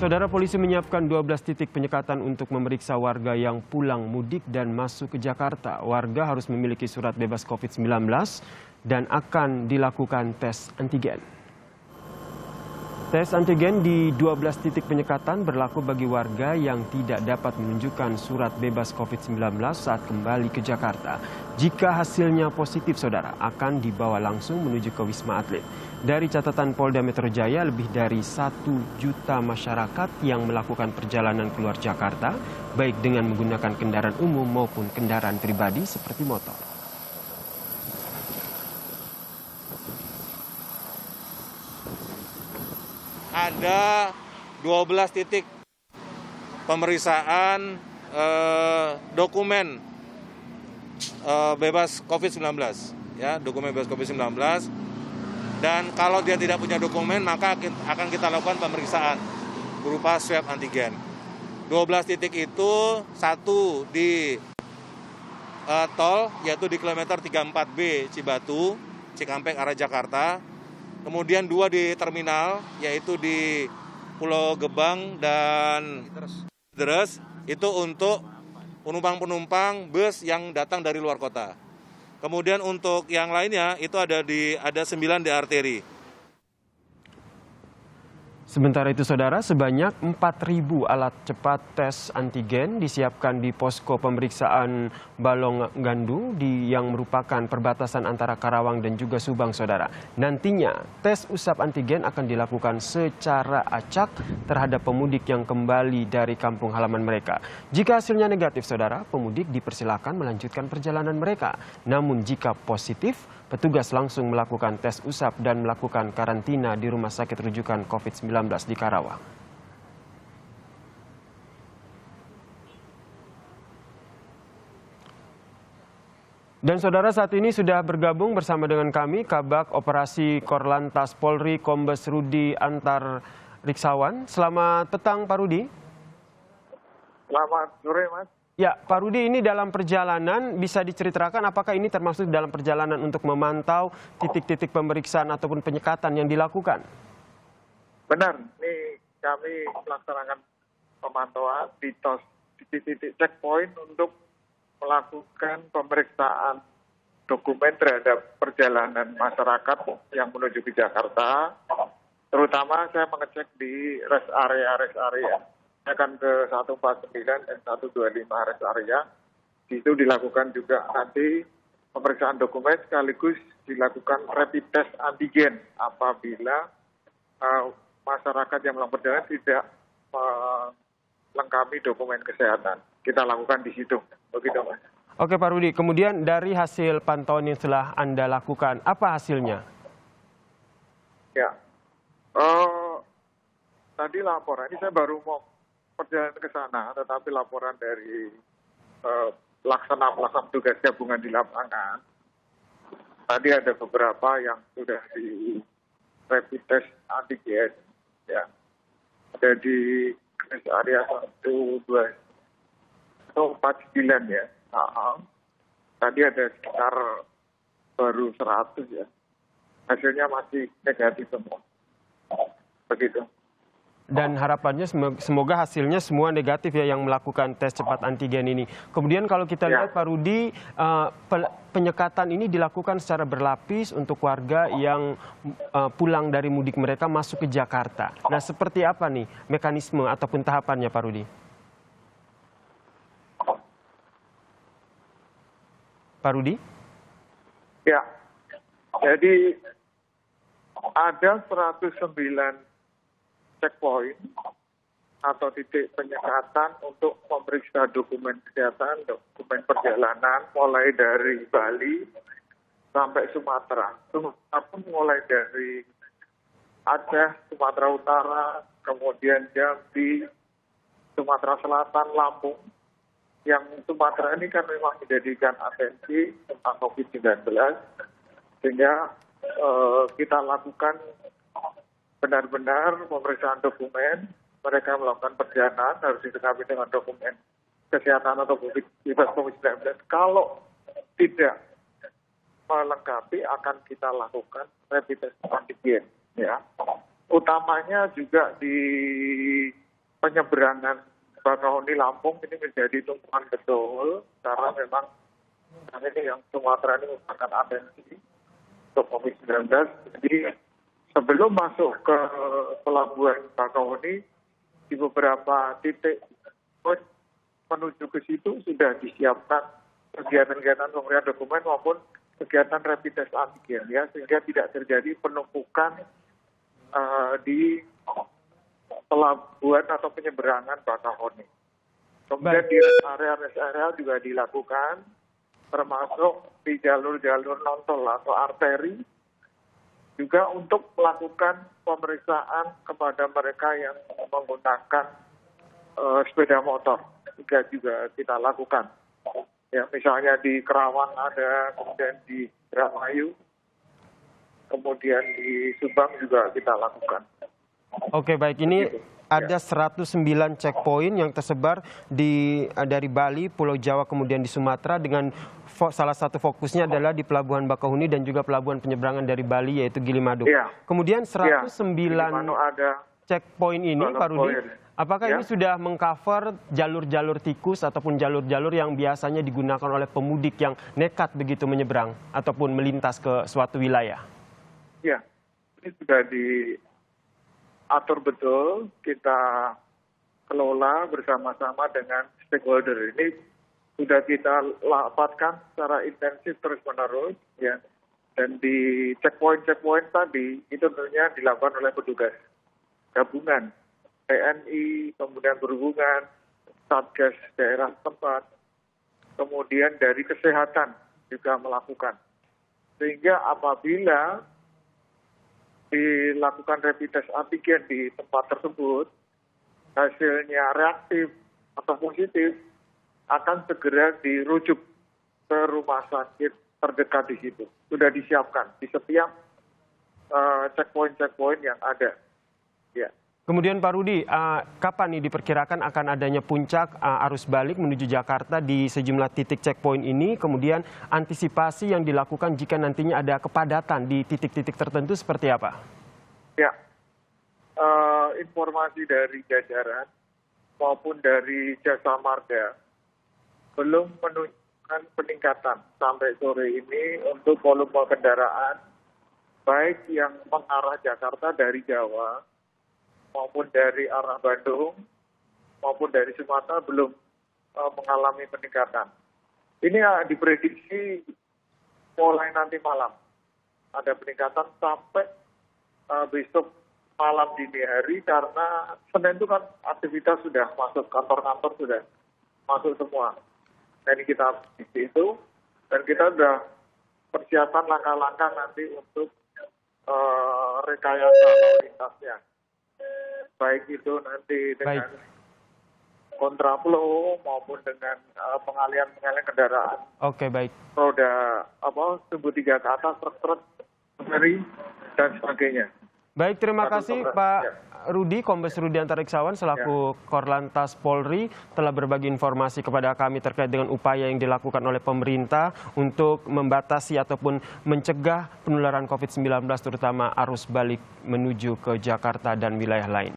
Saudara, polisi menyiapkan 12 titik penyekatan untuk memeriksa warga yang pulang mudik dan masuk ke Jakarta. Warga harus memiliki surat bebas COVID-19 dan akan dilakukan tes antigen. Tes antigen di 12 titik penyekatan berlaku bagi warga yang tidak dapat menunjukkan surat bebas COVID-19 saat kembali ke Jakarta. Jika hasilnya positif, saudara, akan dibawa langsung menuju ke Wisma Atlet. Dari catatan Polda Metro Jaya, lebih dari 1 juta masyarakat yang melakukan perjalanan keluar Jakarta, baik dengan menggunakan kendaraan umum maupun kendaraan pribadi seperti motor. Ada 12 titik pemeriksaan dokumen bebas COVID-19, ya, dokumen bebas COVID-19. Dan kalau dia tidak punya dokumen, maka akan kita lakukan pemeriksaan berupa swab antigen. 12 titik itu, satu di tol, yaitu di kilometer 34B Cibatu, Cikampek arah Jakarta. Kemudian 2 di terminal, yaitu di Pulau Gebang dan Deres, itu untuk penumpang-penumpang bus yang datang dari luar kota. Kemudian untuk yang lainnya itu ada 9 di arteri. Sementara itu, saudara, sebanyak 4.000 alat cepat tes antigen disiapkan di posko pemeriksaan Balongandu yang merupakan perbatasan antara Karawang dan juga Subang, saudara. Nantinya, tes usap antigen akan dilakukan secara acak terhadap pemudik yang kembali dari kampung halaman mereka. Jika hasilnya negatif, saudara, pemudik dipersilakan melanjutkan perjalanan mereka. Namun jika positif, petugas langsung melakukan tes usap dan melakukan karantina di rumah sakit rujukan COVID-19 di Karawang. Dan saudara, saat ini sudah bergabung bersama dengan kami Kabak Operasi Korlantas Polri Kombes Rudi Antariksawan. Selamat petang, Pak Rudi. Selamat sore, Mas. Ya, Pak Rudi, ini dalam perjalanan bisa diceritakan apakah ini termasuk dalam perjalanan untuk memantau titik-titik pemeriksaan ataupun penyekatan yang dilakukan? Benar, ini kami melaksanakan pemantauan di titik-titik checkpoint untuk melakukan pemeriksaan dokumen terhadap perjalanan masyarakat yang menuju ke Jakarta. Terutama saya mengecek di rest area. Akan ke 149 dan 125 rest area. Di itu dilakukan juga nanti pemeriksaan dokumen sekaligus dilakukan rapid test antigen apabila masyarakat yang melakukan perjalanan tidak melengkapi dokumen kesehatan. Kita lakukan di situ. Begitu, Mas. Oke, Pak Rudi. Kemudian dari hasil pantauan yang telah Anda lakukan, apa hasilnya? Ya, tadi laporan, ini saya baru mau perjalanan ke sana, tetapi laporan dari pelaksana tugas gabungan di lapangan, tadi ada beberapa yang sudah di rapid test antigen, ya, ada di rest area 149 ya. Tadi ada sekitar baru 100 ya, hasilnya masih negatif semua, begitu. Dan harapannya semoga hasilnya semua negatif ya yang melakukan tes cepat antigen ini. Kemudian kalau kita lihat, Pak Rudi, penyekatan ini dilakukan secara berlapis untuk warga yang pulang dari mudik mereka masuk ke Jakarta. Nah, seperti apa nih mekanisme ataupun tahapannya, Pak Rudi? Pak Rudi? Ya, jadi ada 109 checkpoint atau titik penyekatan untuk memeriksa dokumen kesehatan, dokumen perjalanan, mulai dari Bali sampai Sumatera. Sumatera mulai dari Aceh, Sumatera Utara, kemudian Jambi, Sumatera Selatan, Lampung. Yang Sumatera ini kan memang menjadikan atensi tentang COVID-19, sehingga kita lakukan benar-benar pemeriksaan dokumen, mereka melakukan perjalanan harus dilengkapi dengan dokumen kesehatan atau bebas COVID-19. Kalau tidak melengkapi, akan kita lakukan rapid test antigen. Ya, utamanya juga di penyeberangan Bakahuni Lampung ini menjadi tumpuan betul, karena memang ini yang Sumatera ini merupakan atensi untuk COVID-19. Jadi sebelum masuk ke pelabuhan Bakahuni, di beberapa titik menuju ke situ sudah disiapkan kegiatan-kegiatan pemberian dokumen maupun kegiatan rapid test antigen, ya, sehingga tidak terjadi penumpukan di pelabuhan atau penyeberangan Bakahuni. Kemudian di rest area juga dilakukan, termasuk di jalur-jalur non-tol atau arteri, juga untuk melakukan pemeriksaan kepada mereka yang menggunakan sepeda motor. Juga kita lakukan. Ya, misalnya di Kerawang ada, kemudian di Indramayu, kemudian di Subang juga kita lakukan. Oke, baik. Ini ada 109 checkpoint yang tersebar dari Bali, Pulau Jawa, kemudian di Sumatera, dengan salah satu fokusnya adalah di Pelabuhan Bakahuni dan juga pelabuhan penyeberangan dari Bali, yaitu Gilimanuk. Ya. Kemudian 109 ada checkpoint ini, Pak Rudi, apakah ini sudah mengcover jalur-jalur tikus ataupun jalur-jalur yang biasanya digunakan oleh pemudik yang nekat begitu menyeberang ataupun melintas ke suatu wilayah? Ya, ini sudah diatur betul, kita kelola bersama-sama dengan stakeholder. Ini sudah kita rapatkan secara intensif terus-menerus, ya. Dan di checkpoint-checkpoint tadi itu tentunya dilakukan oleh petugas gabungan, TNI, kemudian perhubungan, Satgas daerah tempat, kemudian dari kesehatan juga melakukan. Sehingga apabila dilakukan rapid test antigen di tempat tersebut, hasilnya reaktif atau positif, akan segera dirujuk ke rumah sakit terdekat di situ. Sudah disiapkan di setiap checkpoint-checkpoint yang ada. Ya. Kemudian Pak Rudi, kapan nih diperkirakan akan adanya puncak arus balik menuju Jakarta di sejumlah titik checkpoint ini? Kemudian antisipasi yang dilakukan jika nantinya ada kepadatan di titik-titik tertentu seperti apa? Ya, informasi dari jajaran maupun dari Jasa Marga belum menunjukkan peningkatan sampai sore ini untuk volume kendaraan, baik yang mengarah Jakarta dari Jawa, maupun dari arah Bandung, maupun dari Sumatera belum mengalami peningkatan. Ini diprediksi mulai nanti malam ada peningkatan sampai besok malam dini hari, karena Senin itu kan aktivitas sudah masuk, kantor-kantor sudah masuk semua. Jadi kita prediksi itu, dan kita sudah persiapan langkah-langkah nanti untuk rekayasa lalu lintasnya. Baik itu nanti dengan kontraflow maupun dengan pengalihan kendaraan. Oke, baik. Roda sumbu 3 ke atas, truk-truk, dan sebagainya. Baik, terima kasih Pak Rudi, Kombes Rudiantara Iksawan selaku Korlantas Polri telah berbagi informasi kepada kami terkait dengan upaya yang dilakukan oleh pemerintah untuk membatasi ataupun mencegah penularan COVID-19 terutama arus balik menuju ke Jakarta dan wilayah lain.